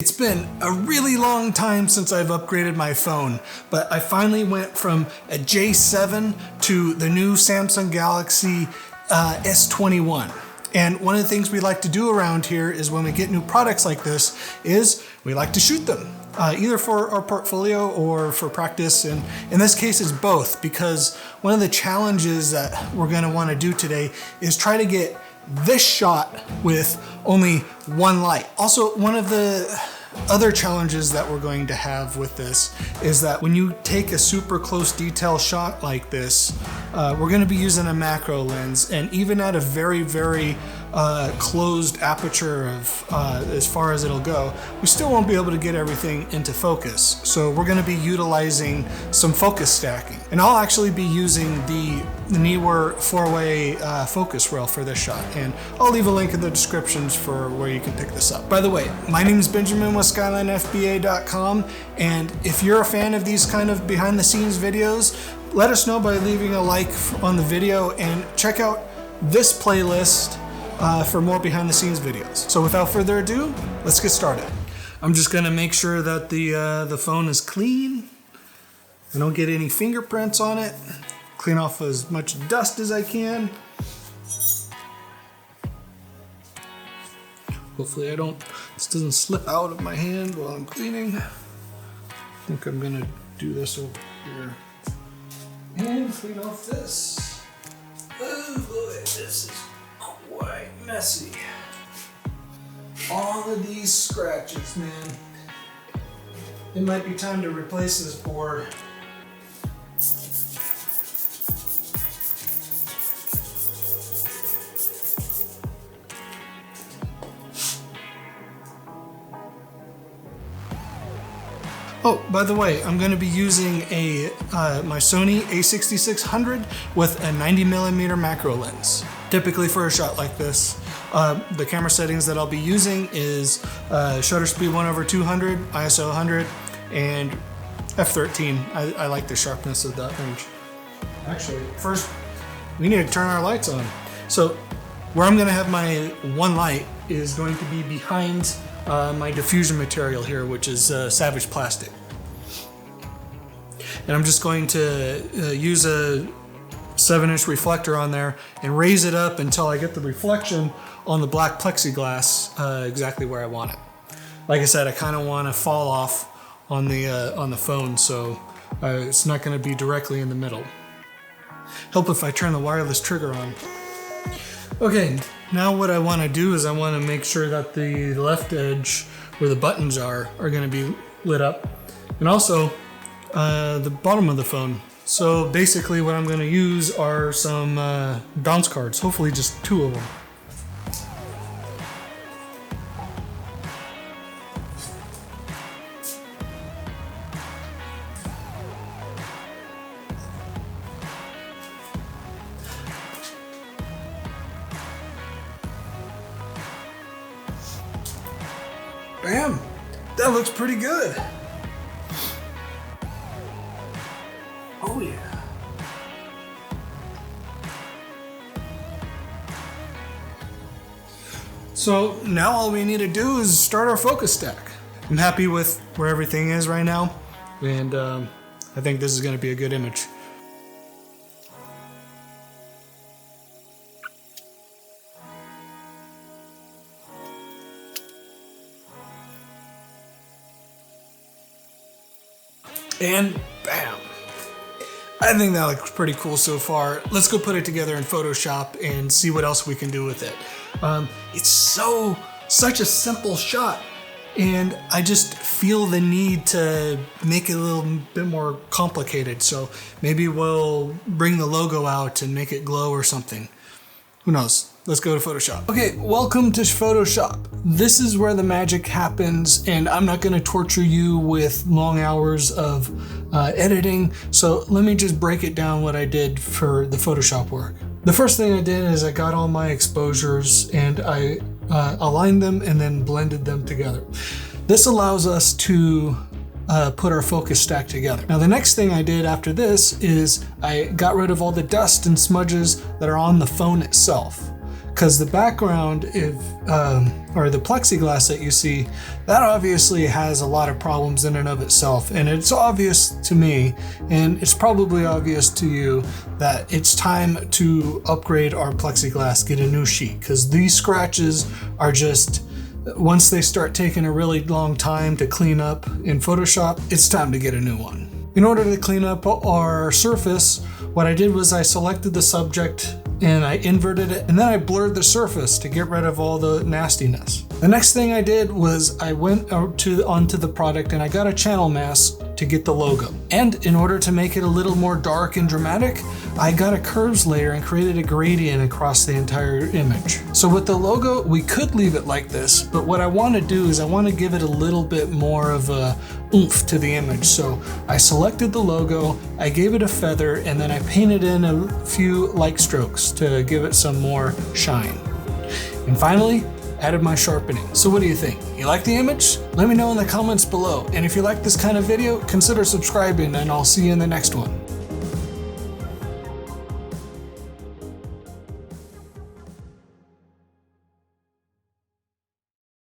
It's been a really long time since I've upgraded my phone, but I finally went from a J7 to the new Samsung Galaxy S21. And one of the things we like to do around here is when we get new products like this is we like to shoot them, either for our portfolio or for practice. And in this case, it's both, because one of the challenges that we're going to want to do today is try to get this shot with only one light. Also, one of the other challenges that we're going to have with this is that when you take a super close detail shot like this, we're going to be using a macro lens, and even at a very closed aperture of as far as it'll go, we still won't be able to get everything into focus. So we're going to be utilizing some focus stacking, and I'll actually be using the newer 4-way focus rail for this shot, and I'll leave a link in the descriptions for where you can pick this up. By the way, my name is Benjamin with SkylineFBA.com, and if you're a fan of these kind of behind the scenes videos, let us know by leaving a like on the video, and check out this playlist for more behind the scenes videos. So without further ado, let's get started. I'm just gonna make sure that the phone is clean. I don't get any fingerprints on it. Clean off as much dust as I can. Hopefully this doesn't slip out of my hand while I'm cleaning. I think I'm gonna do this over here. And clean off this. Oh boy, this is quite messy. All of these scratches, man. It might be time to replace this board. Oh, by the way, I'm going to be using my Sony a6600 with a 90mm macro lens. Typically for a shot like this, the camera settings that I'll be using is shutter speed 1/200, ISO 100, and f13. I like the sharpness of that range. Actually, first we need to turn our lights on. So where I'm going to have my one light is going to be behind my diffusion material here, which is Savage plastic. And I'm just going to use a 7-inch reflector on there and raise it up until I get the reflection on the black plexiglass exactly where I want it. Like I said, I kind of want to fall off on the phone, so it's not going to be directly in the middle. Help if I turn the wireless trigger on. Okay, now what I want to do is I want to make sure that the left edge where the buttons are going to be lit up, and also the bottom of the phone. So basically what I'm going to use are some bounce cards, hopefully just 2 of them. Bam! That looks pretty good. Oh yeah. So now all we need to do is start our focus stack. I'm happy with where everything is right now, and I think this is going to be a good image. And bam! I think that looks pretty cool so far. Let's go put it together in Photoshop and see what else we can do with it. It's such a simple shot, and I just feel the need to make it a little bit more complicated. So maybe we'll bring the logo out and make it glow or something. Who knows? Let's go to Photoshop. Okay, welcome to Photoshop. This is where the magic happens, and I'm not gonna torture you with long hours of editing, so let me just break it down what I did for the Photoshop work. The first thing I did is I got all my exposures and I aligned them and then blended them together. This allows us to put our focus stack together. Now the next thing I did after this is I got rid of all the dust and smudges that are on the phone itself. because the background, or the plexiglass that you see, that obviously has a lot of problems in and of itself. And it's obvious to me, and it's probably obvious to you, that it's time to upgrade our plexiglass, get a new sheet, because these scratches are just, once they start taking a really long time to clean up in Photoshop, it's time to get a new one. In order to clean up our surface, what I did was I selected the subject and I inverted it, and then I blurred the surface to get rid of all the nastiness. The next thing I did was I went onto the product and I got a channel mask to get the logo. And in order to make it a little more dark and dramatic, I got a curves layer and created a gradient across the entire image. So with the logo, we could leave it like this, but what I want to do is I want to give it a little bit more of a oomph to the image. So I selected the logo, I gave it a feather, and then I painted in a few light strokes to give it some more shine. And finally, added my sharpening. So what do you think? You like the image? Let me know in the comments below. And if you like this kind of video, consider subscribing, and I'll see you in the next one.